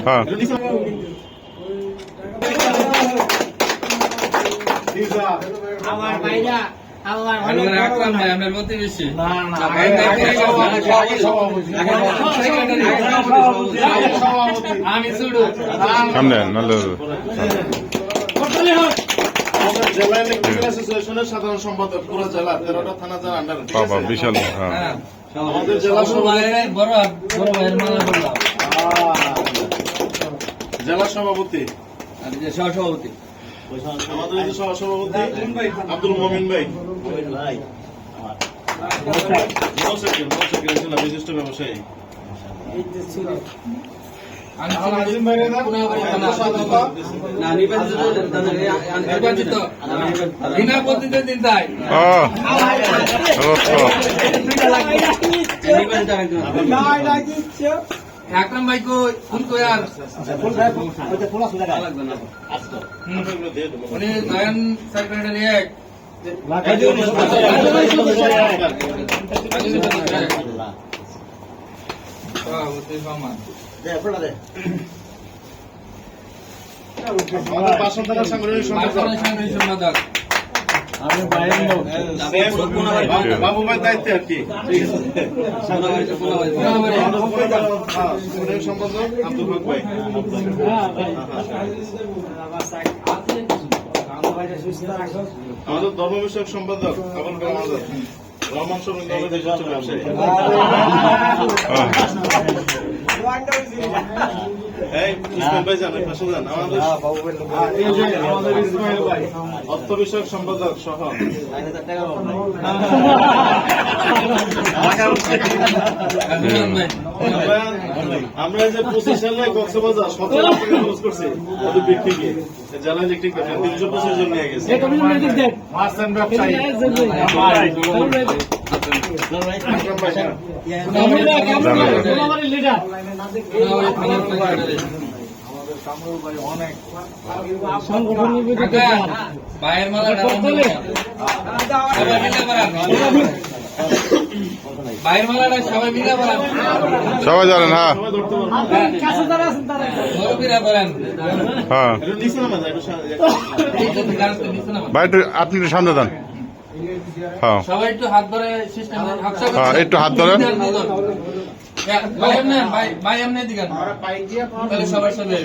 হ্যাঁ আমার ভাইরা আমার ভালো আকরাম ভাই আপনার মতে বেশি আমি শুরু সামনে নালে সাধারণ সম্পাদক পুরো জেলা 13টা থানা যার আন্ডারে বাবা বিশাল হ্যাঁ আমাদের জেলা বড় ভাইয়ের মালা বললাম জেলা সভাপতি আর যে সহসভাপতি আমাদের যে সহসভাপতি আব্দুল মমিন ভাই বিশিষ্ট ব্যবসায়ী নির্বাচিত বিনা প্রতিদ্বন্দ্বিতায় চিন্তায় আকরাম ভাই কো ফোন কই আর উনি জয়েন্ট সেক্রেটারি এক আমাদের পাঁচশো থানার সাংগঠনিক সম্পাদক বাবু ভাই দায়িত্বে আর কি সাংগঠনিক সম্পাদক আব্দুল হক ভাই আমাদের ধর্ম বিষয়ক সম্পাদক আবুল কালাম আজাদ রহমান শ্রমিক দলের বিশিষ্ট ব্যবসায়ী আমাদের ইসমাইল ভাই অর্থ বিষয়ক সম্পাদক সহ আমরা যে 25 সালে কক্সবাজার 17 লাখ টাকা খরচ করছি ওদের বিক্রি গিয়ে জেলা ইলেকট্রিক 325 জন নিয়ে গেছে ভাইয়ের মালা ভাইয়ের মালাটা সবাই মিলে বলেন সবাই জানেন হ্যাঁ হ্যাঁ ভাই একটু আপনি একটু সামনে যান হ্যাঁ সবাই একটু হাত ধরে সিস্টেম হ্যাঁ একটু হাত ধরেন ভাই এমনি দিকেন তাহলে সবার সাথে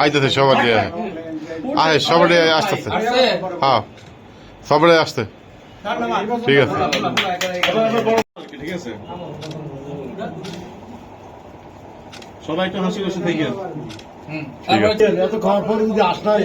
আইতেছে সবার দিয়ে আয় সবার আসতেছে হ্যাঁ সবার আসতে ঠিক আছে ঠিক আছে সবাই একটু হাসি খুশি থেকে এত খাওয়ার পরে যদি আসলাই